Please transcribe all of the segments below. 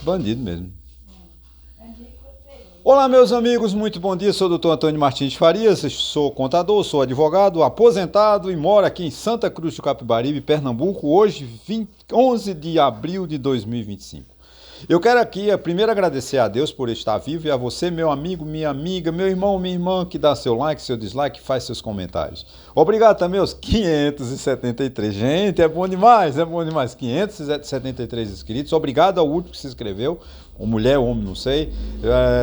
Bandido mesmo. Olá, meus amigos, muito bom dia. Sou o Dr. Antônio Martins de Farias, sou contador, sou advogado, aposentado e moro aqui em Santa Cruz do Capibaribe, Pernambuco, hoje, 11 de abril de 2025. Eu quero aqui primeiro agradecer a Deus por estar vivo e a você, meu amigo, minha amiga, meu irmão, minha irmã, que dá seu like, seu dislike, faz seus comentários. Obrigado também aos 573. Gente, é bom demais, 573 inscritos. Obrigado ao último que se inscreveu, ou mulher, ou homem, não sei.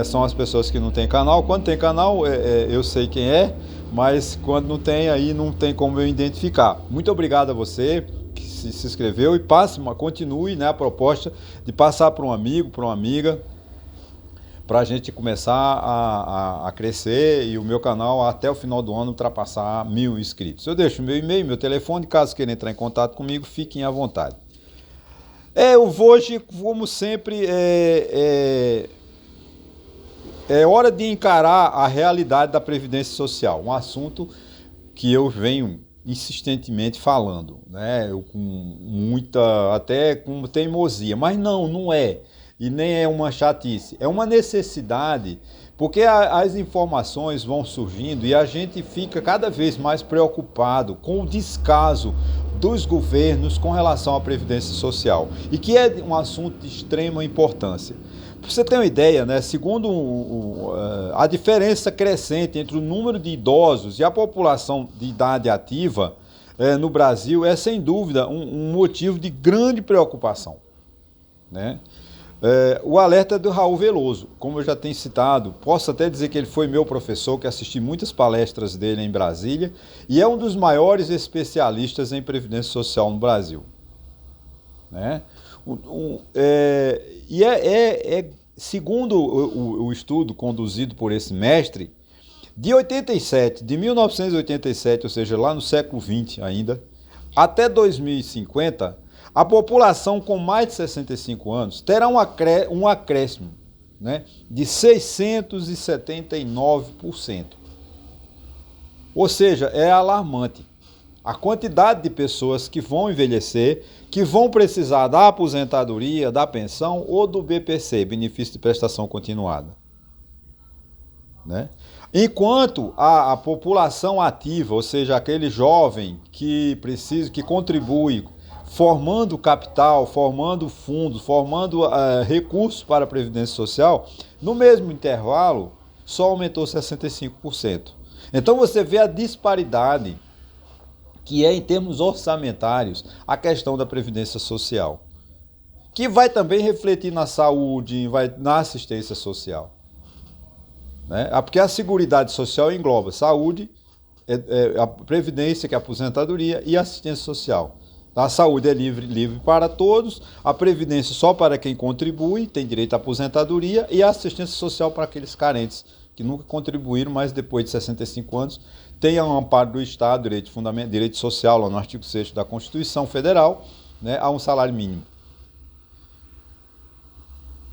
São as pessoas que não têm canal. Quando tem canal, eu sei quem é, mas quando não tem, aí não tem como eu identificar. Muito obrigado a você que se inscreveu e continue, né, a proposta de passar para um amigo, para uma amiga, para a gente começar a crescer e o meu canal até o final do ano ultrapassar 1000 inscritos. Eu deixo meu e-mail, meu telefone, caso queira entrar em contato comigo, fiquem à vontade. Eu vou hoje, como sempre, é hora de encarar a realidade da Previdência Social, um assunto que eu venho insistentemente falando, né? Até com teimosia, mas não é, e nem é uma chatice, é uma necessidade, porque as informações vão surgindo e a gente fica cada vez mais preocupado com o descaso dos governos com relação à Previdência Social, e que é um assunto de extrema importância. Para você ter uma ideia, né, segundo a diferença crescente entre o número de idosos e a população de idade ativa no Brasil é, sem dúvida, um motivo de grande preocupação, né? O alerta é do Raul Veloso, como eu já tenho citado, posso até dizer que ele foi meu professor, que assisti muitas palestras dele em Brasília, e é um dos maiores especialistas em Previdência Social no Brasil, né? Segundo o estudo conduzido por esse mestre, de 1987, ou seja, lá no século XX ainda, até 2050, a população com mais de 65 anos terá um acréscimo, né, de 679%. Ou seja, é alarmante a quantidade de pessoas que vão envelhecer, que vão precisar da aposentadoria, da pensão ou do BPC, benefício de prestação continuada, né? Enquanto a população ativa, ou seja, aquele jovem que precisa, que contribui, formando capital, formando fundos, formando recursos para a Previdência Social, no mesmo intervalo, só aumentou 65%. Então você vê a disparidade que é, em termos orçamentários, a questão da Previdência Social, que vai também refletir na saúde, na assistência social, né? Porque a Seguridade Social engloba saúde, a Previdência, que é a aposentadoria, e a assistência social. A saúde é livre para todos, a Previdência só para quem contribui, tem direito à aposentadoria, e a assistência social para aqueles carentes que nunca contribuíram, mas depois de 65 anos tem um amparo do Estado, direito social, lá no artigo 6º da Constituição Federal, né, a um salário mínimo.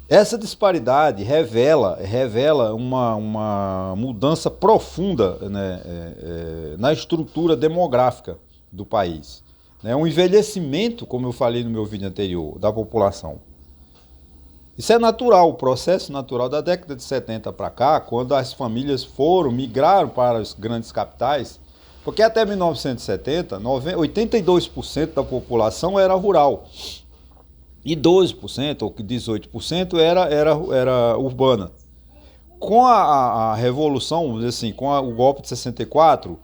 Essa disparidade revela uma mudança profunda, né, na estrutura demográfica do país, né, um envelhecimento, como eu falei no meu vídeo anterior, da população. Isso é natural, o processo natural da década de 70 para cá, quando as famílias migraram para as grandes capitais, porque até 1970, 82% da população era rural e 12% ou 18% era urbana. Com a revolução, assim, com o golpe de 64,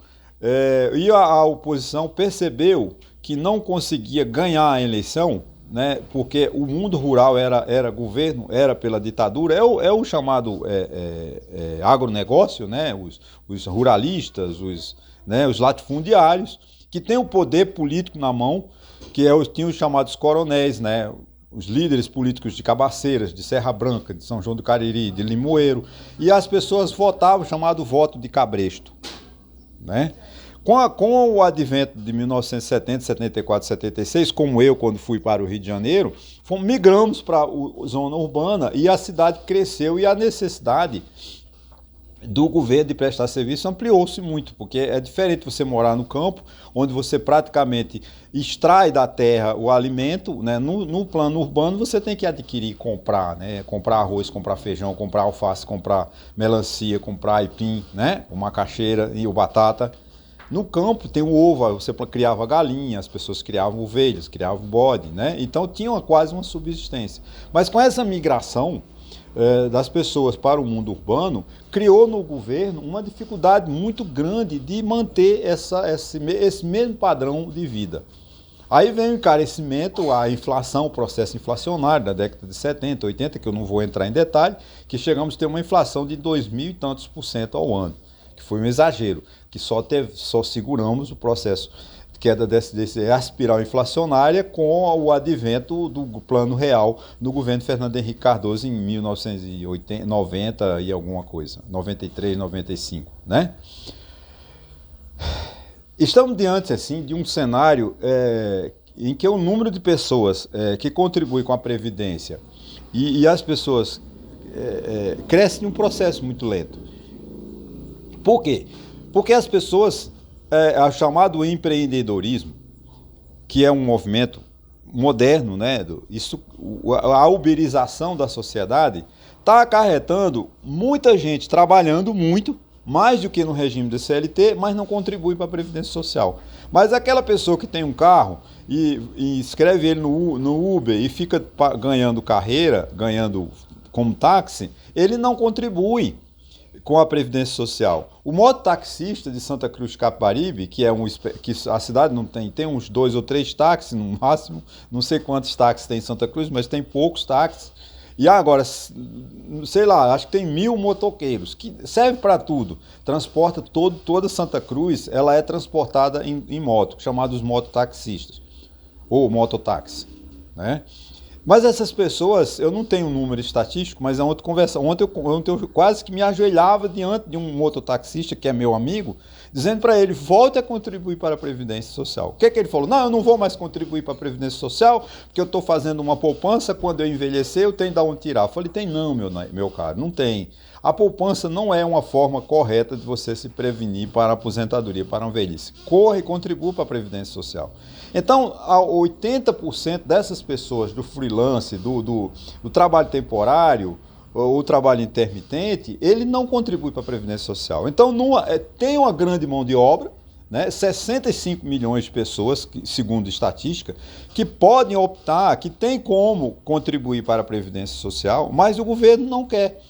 e a oposição percebeu que não conseguia ganhar a eleição, né, porque o mundo rural era governo, era pela ditadura, é o chamado agronegócio, né, os ruralistas, os latifundiários, que têm o poder político na mão, que tinham os chamados coronéis, né, os líderes políticos de Cabaceiras, de Serra Branca, de São João do Cariri, de Limoeiro, e as pessoas votavam, chamado voto de cabresto, né? Com o advento de 1970, 74, 76, como eu, quando fui para o Rio de Janeiro, migramos para a zona urbana e a cidade cresceu e a necessidade do governo de prestar serviço ampliou-se muito, porque é diferente você morar no campo, onde você praticamente extrai da terra o alimento, né? No plano urbano você tem que adquirir e comprar, né? Comprar arroz, comprar feijão, comprar alface, comprar melancia, comprar aipim, né? O macaxeira e o batata. No campo tem o ovo, você criava galinha, as pessoas criavam ovelhas, criavam bode, né? Então tinha quase uma subsistência. Mas com essa migração das pessoas para o mundo urbano, criou no governo uma dificuldade muito grande de manter esse mesmo padrão de vida. Aí vem o encarecimento, a inflação, o processo inflacionário da década de 70, 80, que eu não vou entrar em detalhe, que chegamos a ter uma inflação de 2.000 e tantos por cento ao ano, que foi um exagero, que só seguramos o processo de queda dessa espiral inflacionária com o advento do Plano Real no governo Fernando Henrique Cardoso em 1990 e alguma coisa, 93, 95, né? Estamos diante, assim, de um cenário em que o número de pessoas que contribuem com a Previdência e as pessoas cresce em um processo muito lento. Por quê? Porque as pessoas, o chamado empreendedorismo, que é um movimento moderno, né? A uberização da sociedade está acarretando muita gente trabalhando muito, mais do que no regime de CLT, mas não contribui para a Previdência Social. Mas aquela pessoa que tem um carro e escreve ele no Uber e fica ganhando carreira, ganhando como táxi, ele não contribui com a Previdência Social. O mototaxista de Santa Cruz de Capibaribe, que a cidade não tem uns 2 ou 3 táxis no máximo, não sei quantos táxis tem em Santa Cruz, mas tem poucos táxis. E agora, sei lá, acho que tem 1.000 motoqueiros, que serve para tudo. Transporta toda Santa Cruz, ela é transportada em moto, chamados mototaxistas, ou mototáxi, né? Mas essas pessoas, eu não tenho um número estatístico, mas é outra conversa. Ontem eu quase que me ajoelhava diante de um mototaxista, que é meu amigo, dizendo para ele, volte a contribuir para a Previdência Social. O que ele falou? Não, eu não vou mais contribuir para a Previdência Social, porque eu estou fazendo uma poupança, quando eu envelhecer eu tenho de onde tirar. Eu falei, tem não, meu caro, não tem. A poupança não é uma forma correta de você se prevenir para a aposentadoria, para uma velhice. Corre e contribua para a Previdência Social. Então, 80% dessas pessoas do freelance, do trabalho temporário, o trabalho intermitente, ele não contribui para a Previdência Social. Então, tem uma grande mão de obra, né? 65 milhões de pessoas, segundo estatística, que podem optar, que tem como contribuir para a Previdência Social, mas o governo não quer.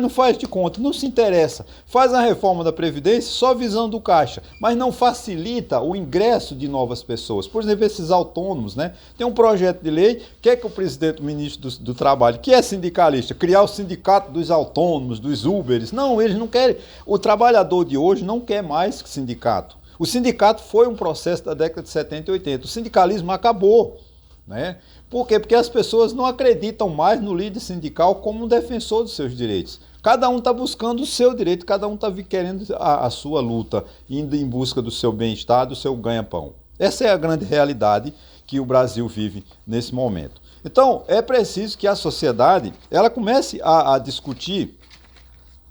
Não faz de conta, não se interessa. Faz a reforma da Previdência só visando o caixa, mas não facilita o ingresso de novas pessoas. Por exemplo, esses autônomos, né? Tem um projeto de lei, quer que o presidente, o ministro do Trabalho, que é sindicalista, criar o sindicato dos autônomos, dos Uberes. Não, eles não querem. O trabalhador de hoje não quer mais que sindicato. O sindicato foi um processo da década de 70 e 80. O sindicalismo acabou, né? Por quê? Porque as pessoas não acreditam mais no líder sindical como um defensor dos seus direitos. Cada um está buscando o seu direito, cada um está querendo a sua luta, indo em busca do seu bem-estar, do seu ganha-pão. Essa é a grande realidade que o Brasil vive nesse momento. Então, é preciso que a sociedade ela comece a discutir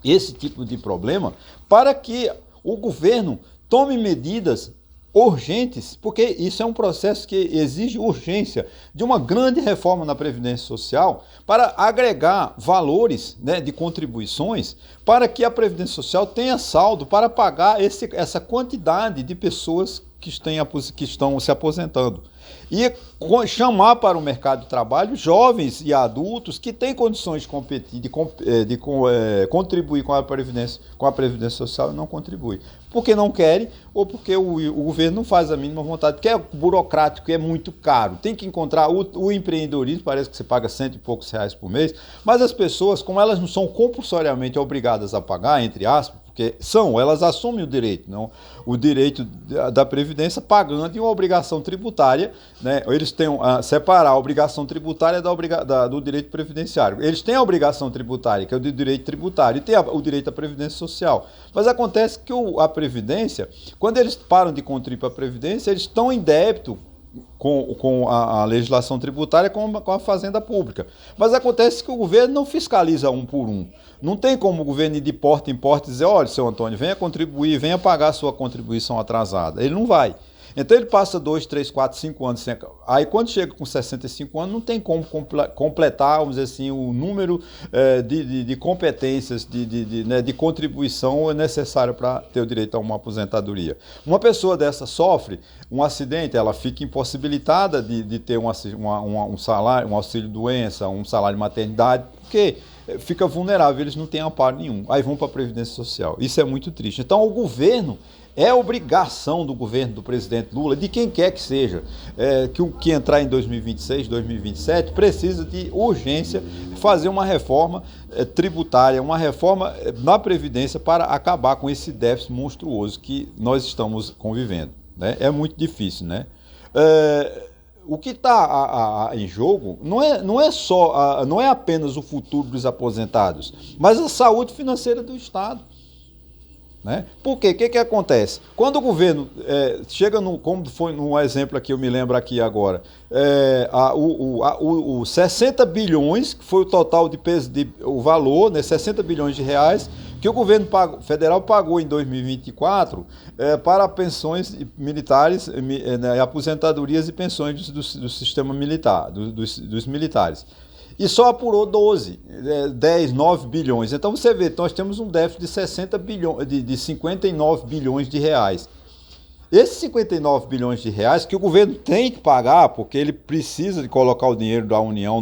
esse tipo de problema para que o governo tome medidas urgentes, porque isso é um processo que exige urgência de uma grande reforma na Previdência Social para agregar valores, né, de contribuições para que a Previdência Social tenha saldo para pagar essa quantidade de pessoas que estão se aposentando. E chamar para o mercado de trabalho jovens e adultos que têm condições de competir, contribuir com a Previdência Social e não contribuem. Porque não querem ou porque o governo não faz a mínima vontade, porque é burocrático e é muito caro. Tem que encontrar o empreendedorismo, parece que você paga R$100 e poucos por mês, mas as pessoas, como elas não são compulsoriamente obrigadas a pagar, entre aspas, porque elas assumem o direito, não o direito da Previdência pagando e uma obrigação tributária, né? Eles têm a separar a obrigação tributária do direito previdenciário. Eles têm a obrigação tributária, que é o do direito tributário, e tem o direito à Previdência Social. Mas acontece que a Previdência, quando eles param de contribuir para a Previdência, eles estão em débito com a legislação tributária com a fazenda pública. Mas acontece que o governo não fiscaliza um por um. Não tem como o governo ir de porta em porta e dizer, olha, seu Antônio, venha contribuir, venha pagar a sua contribuição atrasada. Ele não vai. Então ele passa 2, 3, 4, 5 anos sem... Aí quando chega com 65 anos, não tem como completar, vamos dizer assim, o número de competências, de contribuição necessário para ter o direito a uma aposentadoria. Uma pessoa dessa sofre um acidente, ela fica impossibilitada de ter um salário, um auxílio-doença, um salário de maternidade, porque fica vulnerável, eles não têm amparo nenhum. Aí vão para a Previdência Social. Isso é muito triste. Então o governo... É obrigação do governo do presidente Lula, de quem quer que seja, que entrar em 2026, 2027, precisa de urgência fazer uma reforma tributária, uma reforma na Previdência para acabar com esse déficit monstruoso que nós estamos convivendo. Né? É muito difícil, né? O que está em jogo não é apenas o futuro dos aposentados, mas a saúde financeira do Estado. Né? Por quê? O que acontece? Quando o governo chega como foi no exemplo aqui, eu me lembro aqui agora, os 60 bilhões, que foi o total o valor, né, 60 bilhões de reais, que o governo federal pagou em 2024 para pensões militares, aposentadorias e pensões do sistema militar, dos militares. E só apurou 10, 9 bilhões. Então você vê, nós temos um déficit de 60 bilhões, de 59 bilhões de reais. Esses 59 bilhões de reais que o governo tem que pagar, porque ele precisa de colocar o dinheiro da União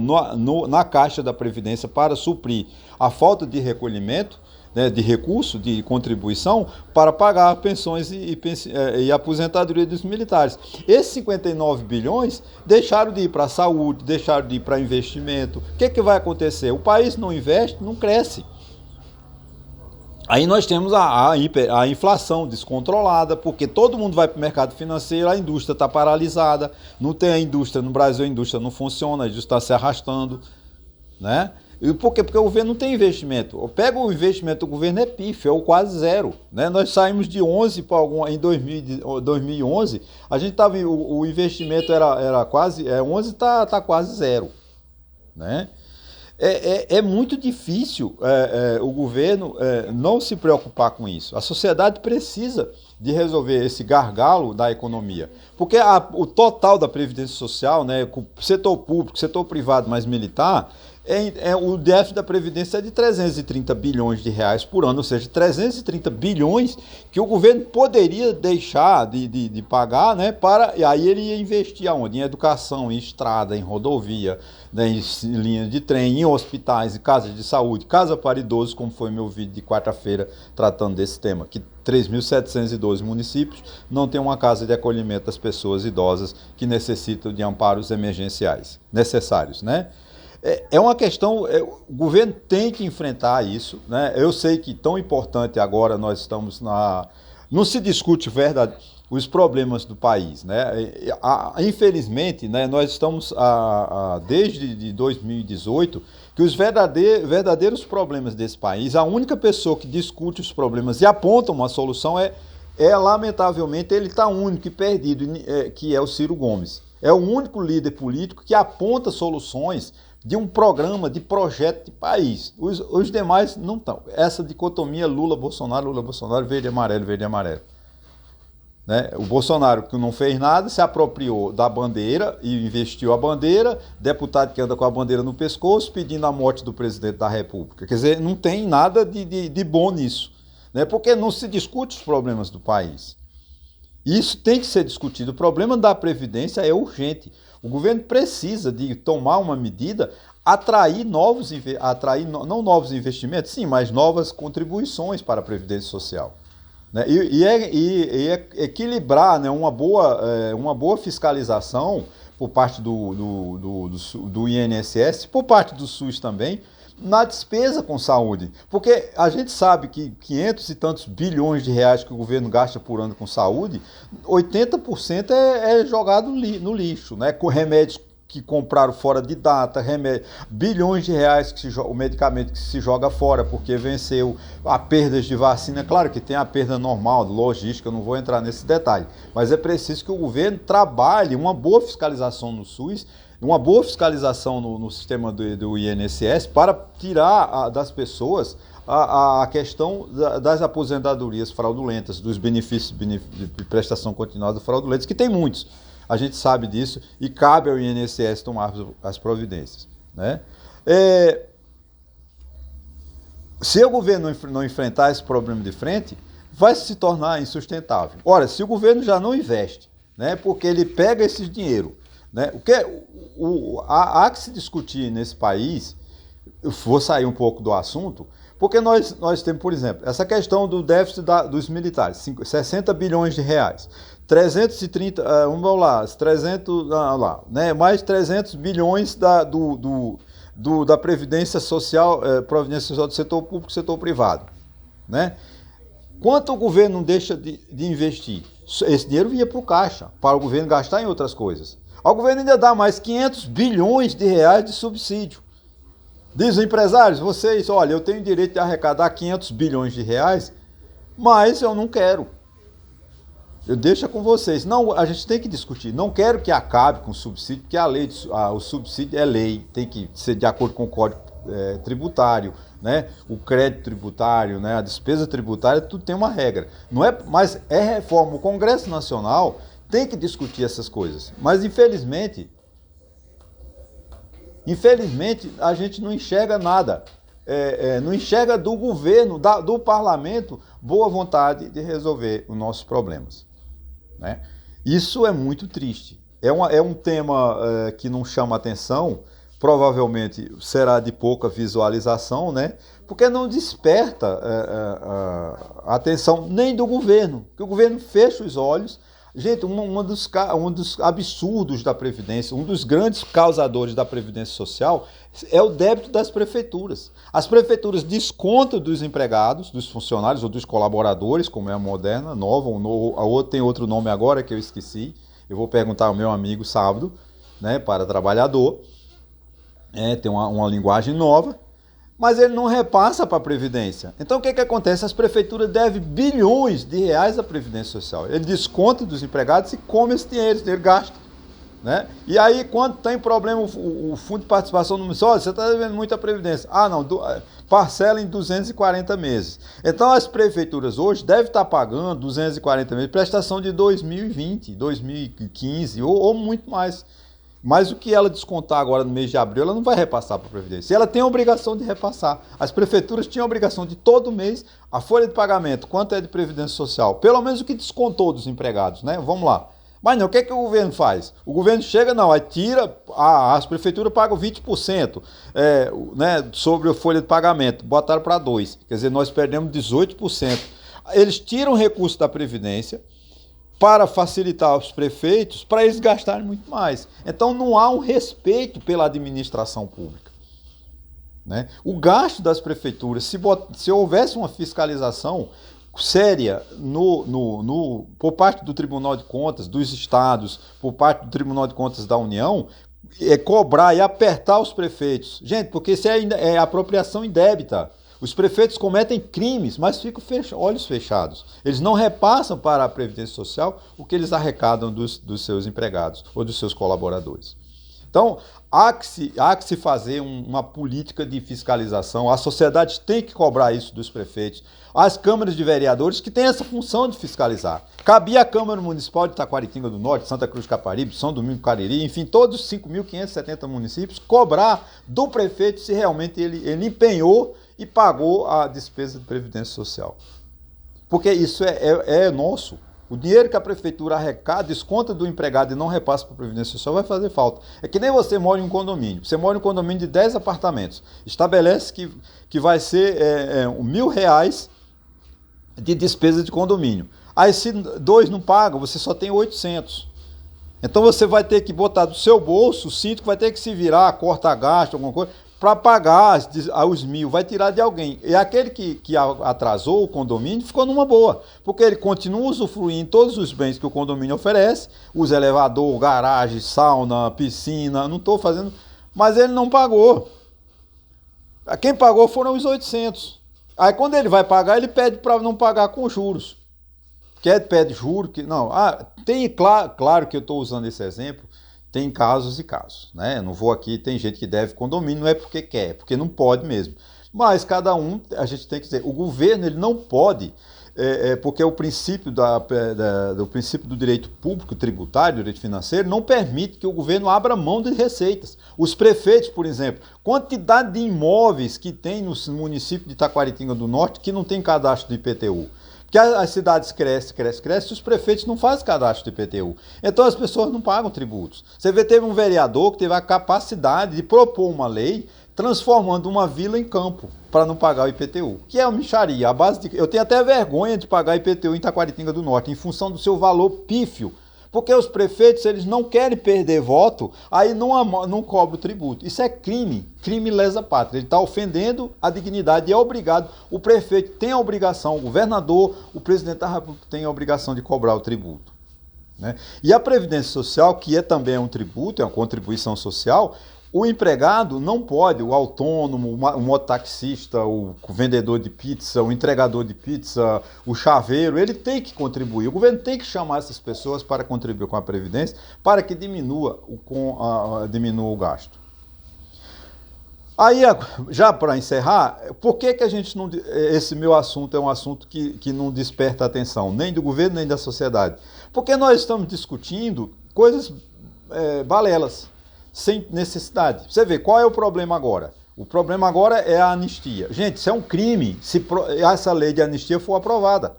na Caixa da Previdência para suprir a falta de recolhimento, né, de recurso, de contribuição, para pagar pensões e aposentadoria dos militares. Esses 59 bilhões deixaram de ir para a saúde, deixaram de ir para investimento. O que vai acontecer? O país não investe, não cresce. Aí nós temos a inflação descontrolada, porque todo mundo vai para o mercado financeiro, a indústria está paralisada, não tem a indústria, no Brasil a indústria não funciona, a indústria está se arrastando, né? E por quê? Porque o governo não tem investimento. Pega o investimento do governo, é pífio, é o quase zero. Né? Nós saímos de 11 para em 2011, a gente estava, o investimento era quase, 11 está quase zero. Né? É muito difícil o governo não se preocupar com isso. A sociedade precisa de resolver esse gargalo da economia. Porque o total da Previdência Social, né, setor público, setor privado mais militar, o déficit da Previdência é de 330 bilhões de reais por ano, ou seja, 330 bilhões que o governo poderia deixar de pagar, né, e aí ele ia investir aonde? Em educação, em estrada, em rodovia, né, em linhas de trem, em hospitais, em casas de saúde, casa para idosos, como foi meu vídeo de quarta-feira tratando desse tema, que 3.712 municípios não têm uma casa de acolhimento das pessoas idosas que necessitam de amparos emergenciais necessários, né? É uma questão, o governo tem que enfrentar isso, né? Eu sei que tão importante agora nós estamos não se discute os problemas do país, né? Infelizmente, né, nós estamos desde 2018 que os verdadeiros problemas desse país, a única pessoa que discute os problemas e aponta uma solução lamentavelmente, ele está único e perdido, que é o Ciro Gomes. É o único líder político que aponta soluções de um programa, de projeto de país. Os demais não estão. Essa dicotomia Lula-Bolsonaro, verde-amarelo, verde-amarelo. Né? O Bolsonaro, que não fez nada, se apropriou da bandeira e investiu a bandeira, deputado que anda com a bandeira no pescoço, pedindo a morte do presidente da República. Quer dizer, não tem nada de bom nisso. Né? Porque não se discute os problemas do país. Isso tem que ser discutido. O problema da Previdência é urgente. O governo precisa de tomar uma medida, atrair não novos investimentos, sim, mas novas contribuições para a Previdência Social. Né? E equilibrar, né, uma boa fiscalização por parte do INSS, por parte do SUS também, na despesa com saúde. Porque a gente sabe que 500 e tantos bilhões de reais que o governo gasta por ano com saúde, 80% é jogado no lixo, né? Com remédios que compraram fora de data, bilhões de reais o medicamento que se joga fora porque venceu, a perdas de vacina. Claro que tem a perda normal, logística, eu não vou entrar nesse detalhe, mas é preciso que o governo trabalhe uma boa fiscalização no SUS, uma boa fiscalização no sistema do INSS para tirar das pessoas a questão das aposentadorias fraudulentas, dos benefícios de prestação continuada fraudulentos, que tem muitos. A gente sabe disso e cabe ao INSS tomar as providências, né? Se o governo não enfrentar esse problema de frente, vai se tornar insustentável. Ora, se o governo já não investe, né, porque ele pega esse dinheiro, né, há que se discutir nesse país, eu vou sair um pouco do assunto, porque nós temos, por exemplo, essa questão do déficit dos militares, 60 bilhões de reais. 330, vamos lá, 300, né, mais 300 bilhões da Previdência Social, do setor público e setor privado, né? Quanto o governo não deixa de investir? Esse dinheiro vinha para o caixa, para o governo gastar em outras coisas. O governo ainda dá mais 500 bilhões de reais de subsídio. Diz os empresários, vocês, olha, eu tenho direito de arrecadar 500 bilhões de reais, mas eu não quero. Eu deixo com vocês. Não, a gente tem que discutir. Não quero que acabe com o subsídio, porque o subsídio é lei, tem que ser de acordo com o Código Tributário, né? O crédito tributário, né? A despesa tributária, tudo tem uma regra. Não é, mas é reforma. O Congresso Nacional tem que discutir essas coisas. Mas infelizmente a gente não enxerga nada. Não enxerga do governo, do parlamento, boa vontade de resolver os nossos problemas, né? Isso é muito triste. É um tema que não chama atenção, provavelmente será de pouca visualização, né? Porque não desperta a atenção nem do governo, porque o governo fecha os olhos. Gente, um dos absurdos da Previdência, um dos grandes causadores da Previdência Social é o débito das prefeituras. As prefeituras descontam dos empregados, dos funcionários ou dos colaboradores, como é a moderna, nova, a outra tem outro nome agora que eu esqueci, eu vou perguntar ao meu amigo sábado, né, para trabalhador, tem uma linguagem nova, mas ele não repassa para a Previdência. Então o que acontece? As prefeituras devem bilhões de reais à Previdência Social. Ele desconta dos empregados e come esse dinheiro gasta, né? E aí, quando tem problema, o Fundo de Participação no município, você está devendo muita Previdência. Não, parcela em 240 meses. Então as prefeituras hoje devem estar pagando 240 meses, prestação de 2020, 2015 ou muito mais. Mas o que ela descontar agora no mês de abril, ela não vai repassar para a Previdência. Ela tem a obrigação de repassar. As prefeituras tinham a obrigação de todo mês, a folha de pagamento, quanto é de Previdência Social, pelo menos o que descontou dos empregados, né? Vamos lá. Mas não, o que é que o governo faz? O governo chega, aí tira, as prefeituras pagam 20%, né, sobre a folha de pagamento, botaram para 2%. Quer dizer, nós perdemos 18%. Eles tiram recurso da Previdência para facilitar os prefeitos, para eles gastarem muito mais. Então não há um respeito pela administração pública, né? O gasto das prefeituras, se houvesse uma fiscalização séria por parte do Tribunal de Contas dos estados, por parte do Tribunal de Contas da União, cobrar e apertar os prefeitos. Gente, porque isso é apropriação indébita. Os prefeitos cometem crimes, mas ficam olhos fechados. Eles não repassam para a Previdência Social o que eles arrecadam dos seus empregados ou dos seus colaboradores. Então, há que se fazer uma política de fiscalização. A sociedade tem que cobrar isso dos prefeitos. As câmaras de vereadores que têm essa função de fiscalizar. Cabia à Câmara Municipal de Taquaritinga do Norte, Santa Cruz de Caparibe, São Domingos do Cariri, enfim, todos os 5.570 municípios, cobrar do prefeito se realmente ele empenhou e pagou a despesa de Previdência Social. Porque isso é nosso. O dinheiro que a prefeitura arrecada, desconta do empregado e não repassa para a Previdência Social, vai fazer falta. É que nem você mora em um condomínio. Você mora em um condomínio de 10 apartamentos. Estabelece que vai ser R$1.000 de despesa de condomínio. Aí se 2 não pagam, você só tem 800. Então você vai ter que botar do seu bolso, o síndico vai ter que se virar, corta gasto, alguma coisa, para pagar os 1.000, vai tirar de alguém. E aquele que atrasou o condomínio ficou numa boa, porque ele continua usufruindo todos os bens que o condomínio oferece, os elevador, garagem, sauna, piscina, não estou fazendo, mas ele não pagou. Quem pagou foram os 800. Aí quando ele vai pagar, ele pede para não pagar com juros. Pede juros, que não. Claro que eu estou usando esse exemplo. Tem casos e casos, né? Eu não vou aqui, tem gente que deve condomínio, não é porque quer, é porque não pode mesmo. Mas cada um, a gente tem que dizer, o governo ele não pode, porque o princípio do princípio do direito público tributário, direito financeiro, não permite que o governo abra mão de receitas. Os prefeitos, por exemplo, quantidade de imóveis que tem no município de Taquaritinga do Norte que não tem cadastro de IPTU. Porque as cidades crescem, e os prefeitos não fazem cadastro de IPTU. Então as pessoas não pagam tributos. Você vê, teve um vereador que teve a capacidade de propor uma lei transformando uma vila em campo para não pagar o IPTU, que é uma mixaria. Eu tenho até vergonha de pagar IPTU em Taquaritinga do Norte, em função do seu valor pífio. Porque os prefeitos, eles não querem perder voto, aí não cobram o tributo. Isso é crime lesa pátria. Ele está ofendendo a dignidade e é obrigado. O prefeito tem a obrigação, o governador, o presidente da República tem a obrigação de cobrar o tributo, né? E a Previdência Social, que também é um tributo, é uma contribuição social, o empregado não pode, o autônomo, o mototaxista, o vendedor de pizza, o entregador de pizza, o chaveiro, ele tem que contribuir. O governo tem que chamar essas pessoas para contribuir com a Previdência para que diminua o gasto. Aí, já para encerrar, por que a gente não... Esse meu assunto é um assunto que não desperta atenção, nem do governo, nem da sociedade. Porque nós estamos discutindo coisas balelas, sem necessidade. Você vê, qual é o problema agora? O problema agora é a anistia. Gente, isso é um crime se essa lei de anistia for aprovada.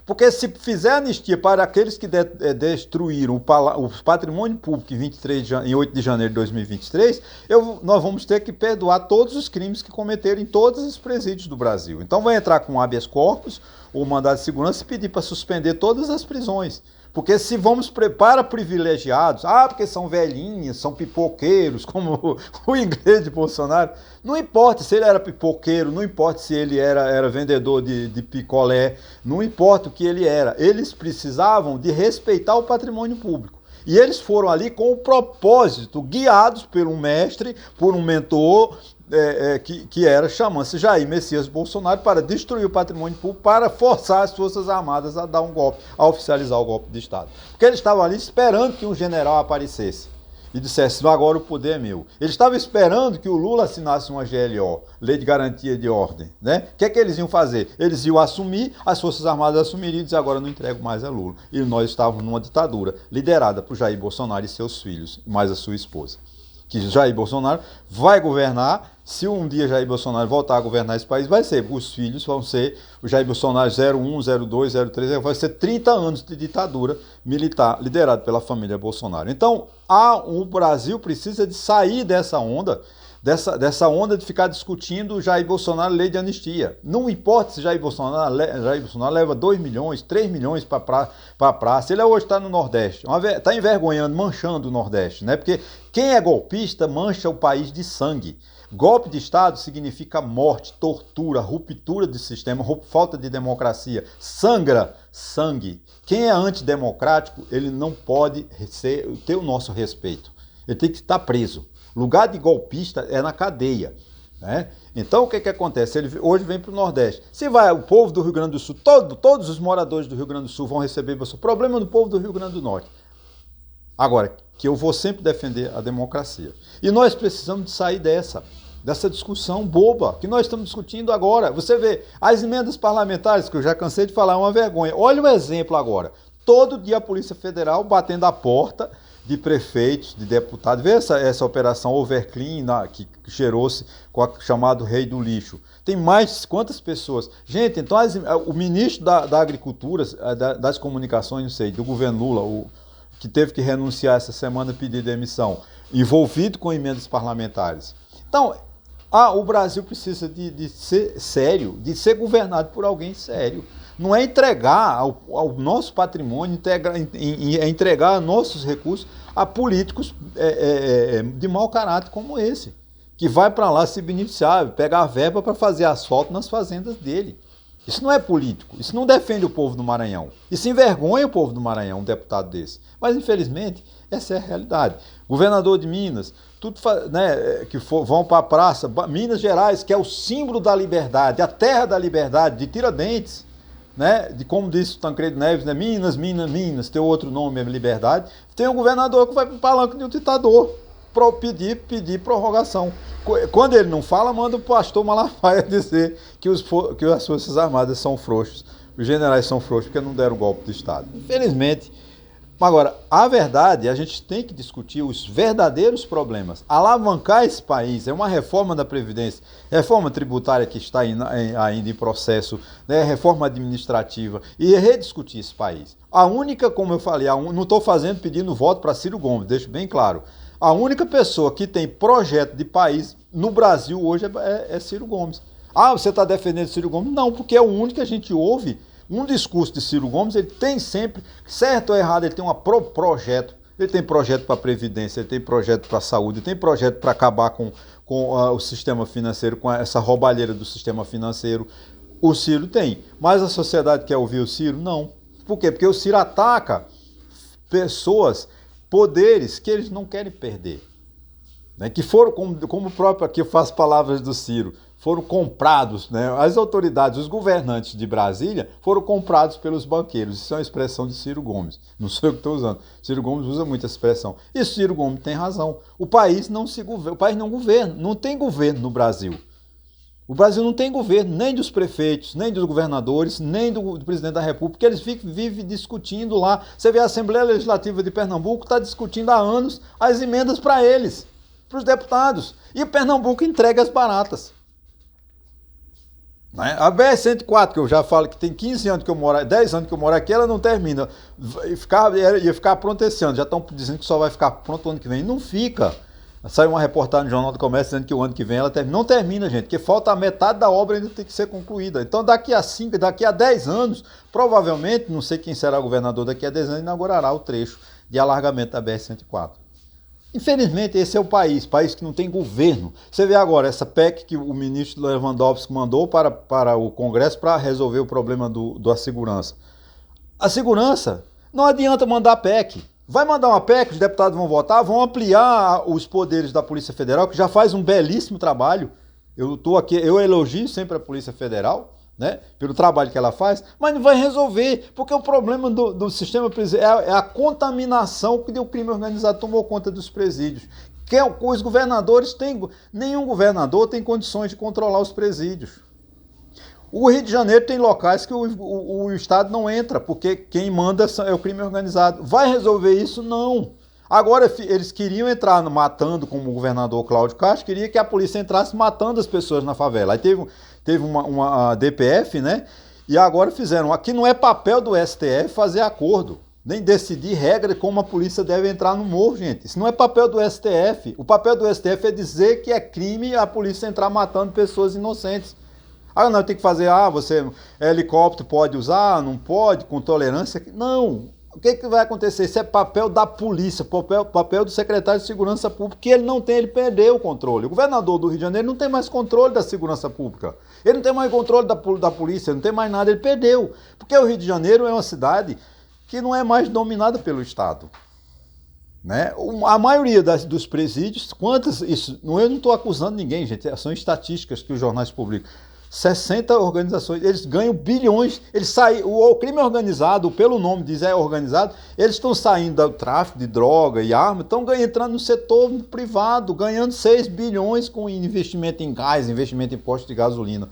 Porque se fizer anistia para aqueles que destruíram o patrimônio público em 8 de janeiro de 2023, nós vamos ter que perdoar todos os crimes que cometeram em todos os presídios do Brasil. Então vai entrar com habeas corpus ou mandado de segurança e pedir para suspender todas as prisões. Porque se vamos para privilegiados, porque são velhinhos, são pipoqueiros, como o inglês de Bolsonaro, não importa se ele era pipoqueiro, não importa se ele era vendedor de picolé, não importa o que ele era, eles precisavam de respeitar o patrimônio público. E eles foram ali com o propósito, guiados por um mestre, por um mentor, que era, chama-se Jair Messias Bolsonaro, para destruir o patrimônio público, para forçar as Forças Armadas a dar um golpe, a oficializar o golpe de Estado. Porque eles estavam ali esperando que um general aparecesse e dissesse, agora o poder é meu. Eles estavam esperando que o Lula assinasse uma GLO, Lei de Garantia de Ordem, né? O que eles iam fazer? Eles iam assumir, as Forças Armadas assumiriam e dizer, agora não entrego mais a Lula. E nós estávamos numa ditadura, liderada por Jair Bolsonaro e seus filhos, mais a sua esposa. Que Jair Bolsonaro vai governar, se um dia Jair Bolsonaro voltar a governar esse país, vai ser, os filhos vão ser, o Jair Bolsonaro 01, 02, 03, vai ser 30 anos de ditadura militar, liderado pela família Bolsonaro. Então, o Brasil precisa de sair dessa onda, de ficar discutindo Jair Bolsonaro, lei de anistia. Não importa se Jair Bolsonaro leva 2 milhões, 3 milhões para a praça, ele hoje está no Nordeste, está envergonhando, manchando o Nordeste, né? Porque quem é golpista mancha o país de sangue. Golpe de Estado significa morte, tortura, ruptura de sistema, falta de democracia, sangue. Quem é antidemocrático, ele não pode ter o nosso respeito. Ele tem que estar preso. Lugar de golpista é na cadeia, né? Então o que acontece? Ele hoje vem para o Nordeste. Se vai o povo do Rio Grande do Sul, todos os moradores do Rio Grande do Sul vão receber o problema do povo do Rio Grande do Norte. Agora, que eu vou sempre defender a democracia. E nós precisamos de sair dessa discussão boba que nós estamos discutindo agora. Você vê, as emendas parlamentares, que eu já cansei de falar, é uma vergonha. Olha o exemplo agora. Todo dia a Polícia Federal batendo a porta de prefeitos, de deputados. Vê essa operação Overclean, que cheirou-se com o chamado rei do lixo. Tem mais quantas pessoas? Gente, então o ministro da Agricultura, das Comunicações, não sei, do governo Lula, que teve que renunciar essa semana e pedir demissão, envolvido com emendas parlamentares. Então, o Brasil precisa de ser sério, de ser governado por alguém sério. Não é entregar ao nosso patrimônio, entregar nossos recursos a políticos de mau caráter como esse, que vai para lá se beneficiar, pegar a verba para fazer asfalto nas fazendas dele. Isso não é político, isso não defende o povo do Maranhão. Isso envergonha o povo do Maranhão, um deputado desse. Mas, infelizmente, essa é a realidade. Governador de Minas, tudo, né, vão para a praça, Minas Gerais, que é o símbolo da liberdade, a terra da liberdade, de Tiradentes, né, de como disse o Tancredo Neves, né, Minas, Minas, Minas, tem outro nome, é liberdade. Tem um governador que vai para o palanque de um ditador para pedir prorrogação. Quando ele não fala, manda o pastor Malafaia dizer que as Forças Armadas são frouxos, os generais são frouxos porque não deram golpe de Estado. Infelizmente. Agora, a verdade, a gente tem que discutir os verdadeiros problemas. Alavancar esse país é uma reforma da Previdência, reforma tributária que está ainda em processo, né, reforma administrativa, e rediscutir esse país. A única, como eu falei, não estou pedindo voto para Ciro Gomes, deixo bem claro. A única pessoa que tem projeto de país no Brasil hoje é Ciro Gomes. Ah, você está defendendo Ciro Gomes? Não, porque é o único que a gente ouve. Um discurso de Ciro Gomes, ele tem sempre, certo ou errado, ele tem projeto. Ele tem projeto para a Previdência, ele tem projeto para a saúde, ele tem projeto para acabar com o sistema financeiro, com essa roubalheira do sistema financeiro. O Ciro tem. Mas a sociedade quer ouvir o Ciro? Não. Por quê? Porque o Ciro ataca pessoas, poderes que eles não querem perder. Né? Que foram, como o próprio aqui eu faço palavras do Ciro, foram comprados, né? As autoridades, os governantes de Brasília foram comprados pelos banqueiros. Isso é uma expressão de Ciro Gomes. Não sou eu que estou usando. Ciro Gomes usa muito essa expressão. E Ciro Gomes tem razão. O país não governa. Não tem governo no Brasil. O Brasil não tem governo nem dos prefeitos, nem dos governadores, nem do presidente da República. Eles vivem discutindo lá. Você vê a Assembleia Legislativa de Pernambuco está discutindo há anos as emendas para eles, para os deputados. E Pernambuco entrega as baratas. A BR-104, que eu já falo que tem 15 anos que eu moro, 10 anos que eu moro aqui, ela não termina. Ia ficar pronto esse ano. Já estão dizendo que só vai ficar pronto o ano que vem. Não fica. Saiu uma reportagem no Jornal do Comércio dizendo que o ano que vem ela termina. Não termina, gente, porque falta a metade da obra ainda tem que ser concluída. Então daqui a 10 anos, provavelmente, não sei quem será o governador daqui a 10 anos, inaugurará o trecho de alargamento da BR-104. Infelizmente, esse é o país que não tem governo. Você vê agora essa PEC que o ministro Lewandowski mandou para o Congresso para resolver o problema da segurança. A segurança, não adianta mandar PEC. Vai mandar uma PEC, os deputados vão votar, vão ampliar os poderes da Polícia Federal, que já faz um belíssimo trabalho. Eu elogio sempre a Polícia Federal, né, pelo trabalho que ela faz, mas não vai resolver, porque o problema do sistema prisional é a contaminação que o crime organizado tomou conta dos presídios. Que os governadores nenhum governador tem condições de controlar os presídios. O Rio de Janeiro tem locais que o Estado não entra, porque quem manda é o crime organizado. Vai resolver isso? Não. Agora, eles queriam entrar matando, como o governador Cláudio Castro, queria que a polícia entrasse matando as pessoas na favela. Aí teve uma DPF, né? E agora fizeram. Aqui não é papel do STF fazer acordo, nem decidir regra de como a polícia deve entrar no morro, gente. Isso não é papel do STF. O papel do STF é dizer que é crime a polícia entrar matando pessoas inocentes. Ah, não, tem que fazer, helicóptero pode usar, não pode, com tolerância. Não. O que vai acontecer? Isso é papel da polícia, papel do secretário de Segurança Pública, que ele perdeu o controle. O governador do Rio de Janeiro não tem mais controle da segurança pública. Ele não tem mais controle da polícia, não tem mais nada, ele perdeu. Porque o Rio de Janeiro é uma cidade que não é mais dominada pelo Estado. Né? A maioria dos presídios, eu não estou acusando ninguém, gente, são estatísticas que os jornais publicam. 60 organizações, eles ganham bilhões, o crime organizado, pelo nome diz é organizado, eles estão saindo do tráfico de droga e arma, estão entrando no setor privado, ganhando 6 bilhões com investimento em gás, investimento em posto de gasolina.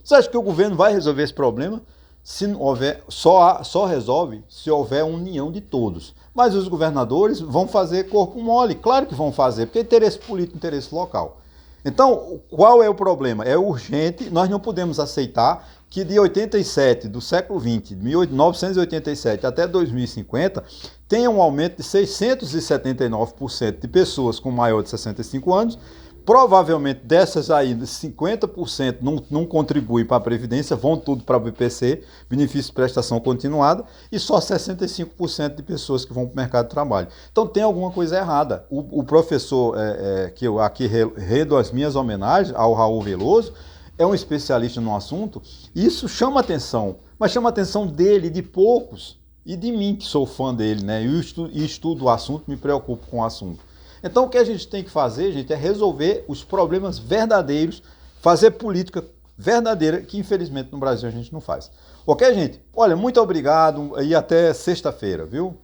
Você acha que o governo vai resolver esse problema? Se não houver, só resolve se houver união de todos. Mas os governadores vão fazer corpo mole, claro que vão fazer, porque é interesse político, interesse local. Então, qual é o problema? É urgente, nós não podemos aceitar que de 87, do século XX, de 1987 até 2050, tenha um aumento de 679% de pessoas com maior de 65 anos Provavelmente dessas aí, 50% não contribuem para a Previdência, vão tudo para o BPC, benefício de prestação continuada, e só 65% de pessoas que vão para o mercado de trabalho. Então tem alguma coisa errada. O professor, que eu aqui rendo as minhas homenagens ao Raul Veloso, é um especialista no assunto, e isso chama atenção, mas chama atenção dele, de poucos, e de mim, que sou fã dele, né? E estudo o assunto, me preocupo com o assunto. Então o que a gente tem que fazer, gente, é resolver os problemas verdadeiros, fazer política verdadeira, que infelizmente no Brasil a gente não faz. Ok, gente? Olha, muito obrigado e até sexta-feira, viu?